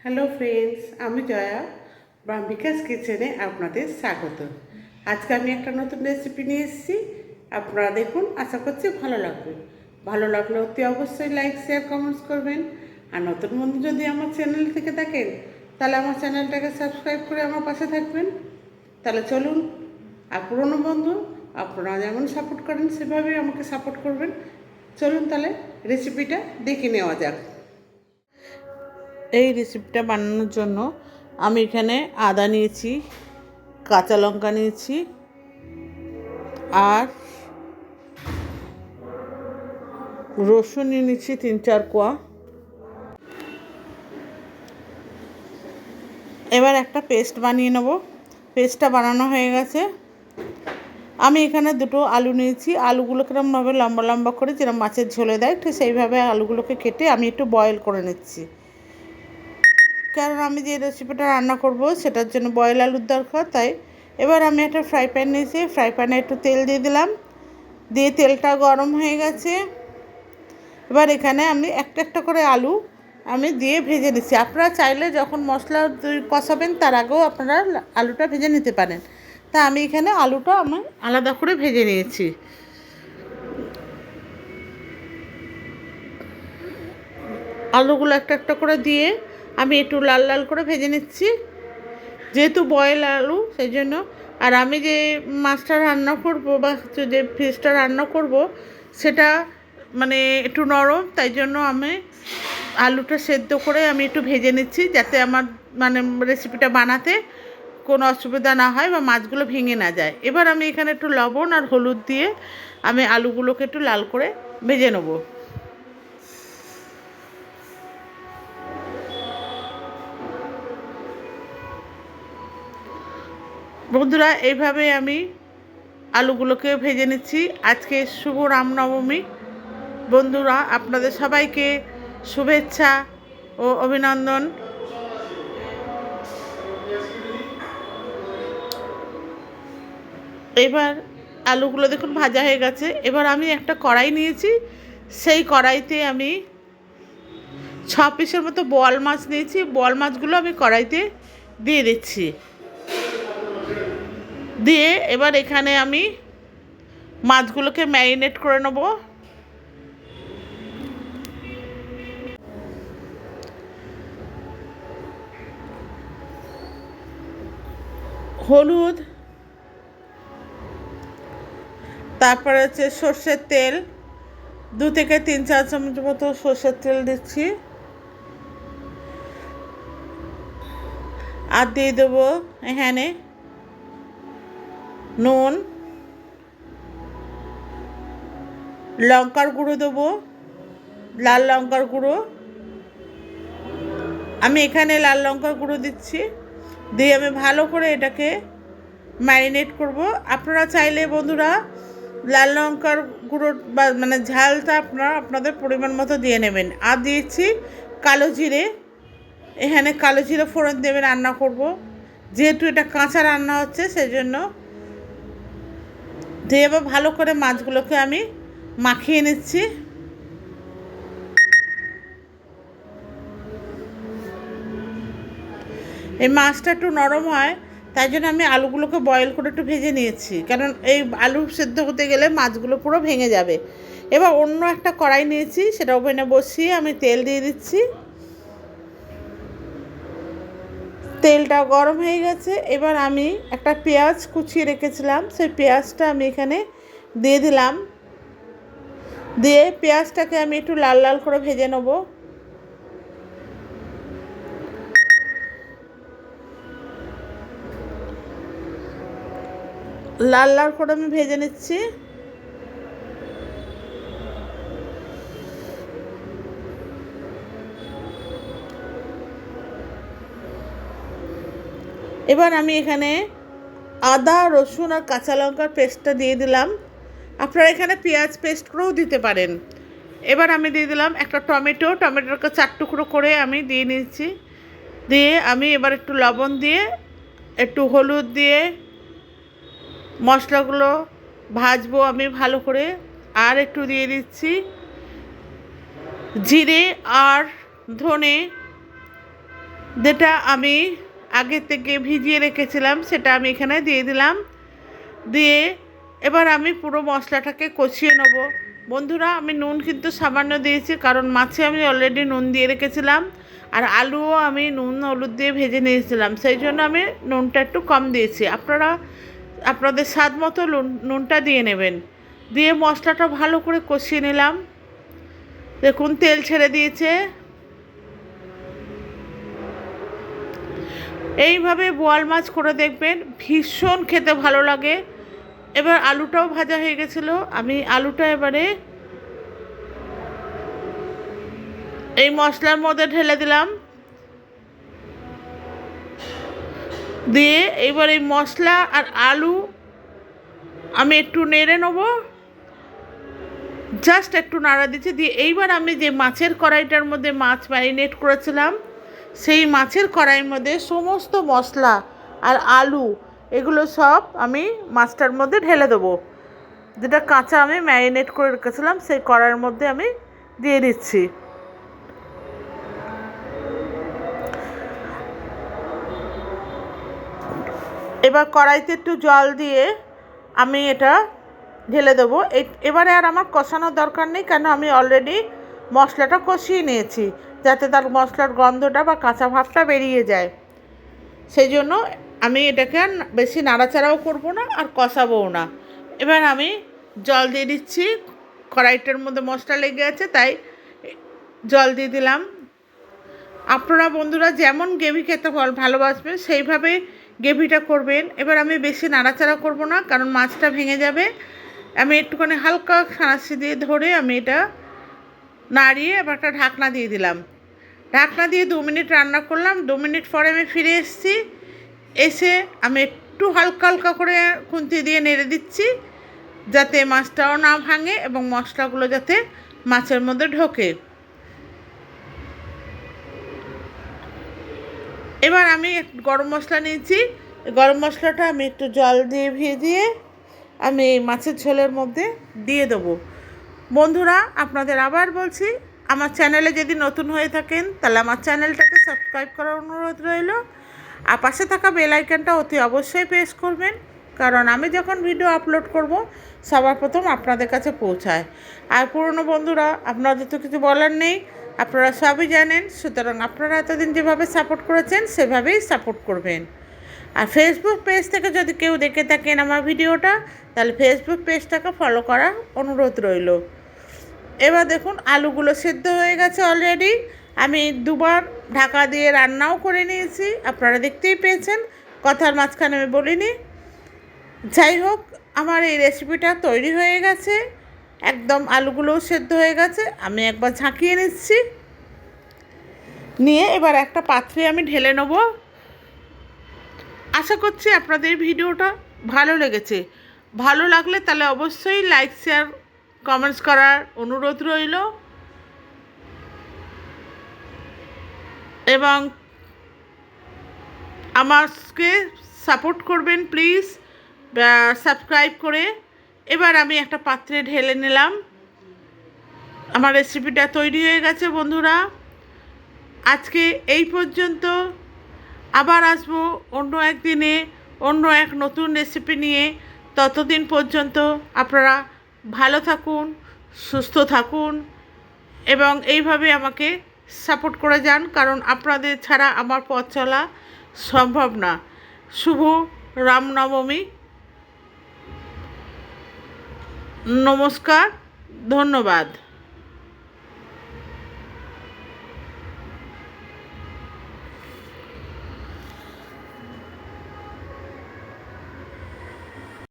Hello friends, আমি জয়া বিকাশ কিচেনে আপনাদের স্বাগত। আজকে আমি একটা নতুন রেসিপি নিয়ে এসেছি। আপনারা দেখুন, আশা করছি ভালো লাগবে। ভালো লাগলে অতি অবশ্যই লাইক, শেয়ার, কমেন্টস করবেন। আর নতুন বন্ধু যদি আমার চ্যানেল থেকে থাকেন, তাহলে আমার চ্যানেলটাকে সাবস্ক্রাইব করে আমার পাশে থাকবেন। তাহলে চলুন, আর পুরনো বন্ধু আপনারা যেমন সাপোর্ট করেন সেভাবেই আমাকে সাপোর্ট করবেন। চলুন তাহলে রেসিপিটা দেখে নেওয়া যাক। এই রেসিপিটা বানানোর জন্য আমি এখানে আদা নিয়েছি, কাঁচা লঙ্কা নিয়েছি আর রসুন নিয়েছি 3-4 কোয়া। এবার একটা পেস্ট বানিয়ে নেব। পেস্টটা বানানো হয়ে গেছে। আমি এখানে 2টো আলু নিয়েছি। আলুগুলোকে এরকমভাবে লম্বা লম্বা করে যেরকম মাছের ঝোলে দেয় ঠিক সেইভাবে আলুগুলোকে কেটে আমি একটু বয়েল করে নিচ্ছি, কারণ আমি যে রেসিপিটা রান্না করব সেটার জন্য বয়েল আলুর দরকার। তাই এবার আমি একটা ফ্রাই প্যান নিয়েছি। ফ্রাই প্যানে একটু তেল দিয়ে দিলাম, দিয়ে তেলটা গরম হয়ে গেছে। এবার এখানে আমি একটা একটা করে আলু আমি দিয়ে ভেজে নিচ্ছি। আপনারা চাইলে যখন মশলা কষাবেন তার আগেও আপনারা আলুটা ভেজে নিতে পারেন। তা আমি এখানে আলুটা আমি আলাদা করে ভেজে নিয়েছি। আলুগুলো একটা একটা করে দিয়ে আমি একটু লাল লাল করে ভেজে নিচ্ছি, যেহেতু বয়েল আলু সেই জন্য। আর আমি যে মাছটা রান্না করব বা যে ফিশটা রান্না করব সেটা মানে একটু নরম, তাই জন্য আমি আলুটা সেদ্ধ করে আমি একটু ভেজে নিচ্ছি, যাতে আমার মানে রেসিপিটা বানাতে কোনো অসুবিধা না হয় বা মাছগুলো ভেঙে না যায়। এবার আমি এখানে একটু লবণ আর হলুদ দিয়ে আমি আলুগুলোকে একটু লাল করে ভেজে নেব। বন্ধুরা, এইভাবে আমি আলুগুলোকে ভেজে নিচ্ছি। আজকে শুভ রামনবমী। বন্ধুরা, আপনাদের সবাইকে শুভেচ্ছা ও অভিনন্দন। এবার আলুগুলো দেখুন ভাজা হয়ে গেছে। এবার আমি একটা কড়াই নিয়েছি, সেই কড়াইতে আমি 6 পিসের মতো বোয়াল মাছ নিয়েছি। বোয়াল মাছগুলো আমি কড়াইতে দিয়ে দিচ্ছি। দিয়ে এবার এখানে আমি মাছগুলোকে ম্যারিনেট করে নেব। হলুদ, তারপরে হচ্ছে সর্ষের তেল, 2 থেকে 3-4 চামচ মতো সর্ষের তেল দিচ্ছি। আর দিয়ে দেবো এখানে নুন, লঙ্কার গুঁড়ো দেবো, লাল লঙ্কার গুঁড়ো। আমি এখানে লাল লঙ্কার গুঁড়ো দিচ্ছি। দিয়ে আমি ভালো করে এটাকে ম্যারিনেট করব। আপনারা চাইলে বন্ধুরা লাল লঙ্কার গুঁড়ো বা মানে ঝালটা আপনারা আপনাদের পরিমাণ মতো দিয়ে নেবেন। আর দিয়েছি কালো জিরে। এখানে কালো জিরে ফোড়ন দেবে রান্না করব, যেহেতু এটা কাঁচা রান্না হচ্ছে সেই জন্য। দিয়ে এবার ভালো করে মাছগুলোকে আমি মাখিয়ে নিচ্ছি। এই মাছটা একটু নরম হয়, তাই জন্য আমি আলুগুলোকে বয়েল করে একটু ভেজে নিয়েছি, কারণ এই আলু সেদ্ধ হতে গেলে মাছগুলো পুরো ভেঙে যাবে। এবার অন্য একটা কড়াই নিয়েছি, সেটা ওভেনে বসিয়ে আমি তেল দিয়ে দিচ্ছি। তেলটা গরম হয়ে গেছে। এবার আমি একটা পেঁয়াজ কুচিয়ে রেখেছিলাম, সেই পেঁয়াজটা আমি এখানে দিয়ে দিলাম। দিয়ে পেঁয়াজটাকে আমি একটু লাল লাল করে ভেজে নেব। লাল লাল করে আমি ভেজে নিচ্ছি। এবার আমি এখানে আদা, রসুন আর কাঁচা লঙ্কার পেস্টটা দিয়ে দিলাম। আপনারা এখানে পেঁয়াজ পেস্ট করেও দিতে পারেন। এবার আমি দিয়ে দিলাম একটা টমেটোটাকে 4 টুকরো করে আমি দিয়ে নিয়েছি। দিয়ে আমি এবার একটু লবণ দিয়ে একটু হলুদ দিয়ে মশলাগুলো ভাজবো আমি ভালো করে। আর একটু দিয়ে দিচ্ছি জিরে আর ধনে। যেটা আমি আগে থেকে ভিজিয়ে রেখেছিলাম সেটা আমি এখানে দিয়ে দিলাম। দিয়ে এবার আমি পুরো মশলাটাকে কষিয়ে নেব। বন্ধুরা, আমি নুন কিন্তু সামান্য দিয়েছি, কারণ মাছে আমি অলরেডি নুন দিয়ে রেখেছিলাম, আর আলুও আমি নুন হলুদ দিয়ে ভেজে নিয়েছিলাম, সেই জন্য আমি নুনটা একটু কম দিয়েছি। আপনারা আপনাদের স্বাদ মতো নুনটা দিয়ে নেবেন। দিয়ে মশলাটা ভালো করে কষিয়ে নিলাম। দেখুন তেল ছেড়ে দিয়েছে। এইভাবে বোয়াল মাছ করে দেখবেন, ভীষণ খেতে ভালো লাগে। এবার আলুটাও ভাজা হয়ে গেছিলো, আমি আলুটা এবারে এই মশলার মধ্যে ঢেলে দিলাম। দিয়ে এবার এই মশলা আর আলু আমি একটু নেড়ে নেব, জাস্ট একটু নাড়া দিচ্ছি। দিয়ে এইবার আমি যে মাছের কড়াইটার মধ্যে মাছ ম্যারিনেট করেছিলাম, সেই মাছের কড়াইয়ের মধ্যে সমস্ত মশলা আর আলু এগুলো সব আমি মাছটার মধ্যে ঢেলে দেবো। যেটা কাঁচা আমি ম্যারিনেট করে রেখেছিলাম সেই কড়াইয়ের মধ্যে আমি দিয়ে দিচ্ছি। এবার কড়াইতে একটু জল দিয়ে আমি এটা ঢেলে দেবো। এবারে আর আমার কষানোর দরকার নেই, কেন আমি অলরেডি মশলাটা কষিয়ে নিয়েছি, যাতে তার মশলার গন্ধটা বা কাঁচা ভাবটা বেরিয়ে যায়। সেই জন্য আমি এটাকে আর বেশি নাড়াচাড়াও করবো না আর কষাবোও না। এবার আমি জল দিয়ে দিচ্ছি। কড়াইটার মধ্যে মশলা লেগে আছে, তাই জল দিয়ে দিলাম। আপনারা বন্ধুরা যেমন গ্রেভি খেতে ভালোবাসবেন সেইভাবে গ্রেভিটা করবেন। এবার আমি বেশি নাড়াচাড়া করব না, কারণ মাছটা ভেঙে যাবে। আমি একটুখানি হালকা সাঁড়াশি দিয়ে ধরে আমি এটা নাড়িয়ে এবার একটা ঢাকনা দিয়ে দিলাম। ঢাকনা দিয়ে 2 মিনিট রান্না করলাম। 2 মিনিট পরে আমি ফিরে এসেছি। এসে আমি একটু হালকা হালকা করে খুন্তি দিয়ে নেড়ে দিচ্ছি, যাতে মাছটাও না ভাঙে এবং মশলাগুলো যাতে মাছের মধ্যে ঢোকে। এবার আমি গরম মশলা নিয়েছি। গরম মশলাটা আমি একটু জল দিয়ে ভিজিয়ে আমি এই মাছের ঝোলের মধ্যে দিয়ে দেবো। বন্ধুরা, আপনাদের আবার বলছি, আমার চ্যানেলে যদি নতুন হয়ে থাকেন তাহলে আমার চ্যানেলটাকে সাবস্ক্রাইব করার অনুরোধ রইল। আর পাশে থাকা বেল আইকনটা অতি অবশ্যই প্রেস করবেন, কারণ আমি যখন ভিডিও আপলোড করব সবার প্রথম আপনাদের কাছে পৌঁছায়। আর পুরনো বন্ধুরা, আপনাদের তো কিছু বলার নেই, আপনারা সবই জানেন। সুতরাং আপনারা এতদিন যেভাবে সাপোর্ট করেছেন সেভাবেই সাপোর্ট করবেন। আর ফেসবুক পেজ থেকে যদি কেউ দেখে থাকেন আমার ভিডিওটা, তাহলে ফেসবুক পেজটাকে ফলো করার অনুরোধ রইল। এবার দেখুন আলুগুলো সেদ্ধ হয়ে গেছে অলরেডি। আমি 2বার ঢাকা দিয়ে রান্নাও করে নিয়েছি, আপনারা দেখতেই পেয়েছেন, কথার মাঝখানে আমি বলিনি। যাই হোক, আমার এই রেসিপিটা তৈরি হয়ে গেছে, একদম আলুগুলোও সেদ্ধ হয়ে গেছে। আমি একবার ঝাঁকিয়ে নিচ্ছি, নিয়ে এবার একটা পাত্রে আমি ঢেলে নেব। আশা করছি আপনাদের ভিডিওটা ভালো লেগেছে। ভালো লাগলে তাহলে অবশ্যই লাইক শেয়ার কমেন্টস করার অনুরোধ রইল, এবং আমাকে সাপোর্ট করবেন প্লিজ সাবস্ক্রাইব করে। এবার আমি একটা পাত্রে ঢেলে নিলাম। আমার রেসিপিটা তৈরি হয়ে গেছে বন্ধুরা। আজকে এই পর্যন্ত। আবার আসবো অন্য একদিনে অন্য এক নতুন রেসিপি নিয়ে। ততদিন পর্যন্ত আপনারা ভালো থাকুন, সুস্থ থাকুন এবং এইভাবে আমাকে সাপোর্ট করে যান, কারণ আপনাদের ছাড়া আমার পথ চলা সম্ভব না। শুভ রামনবমী। নমস্কার, ধন্যবাদ।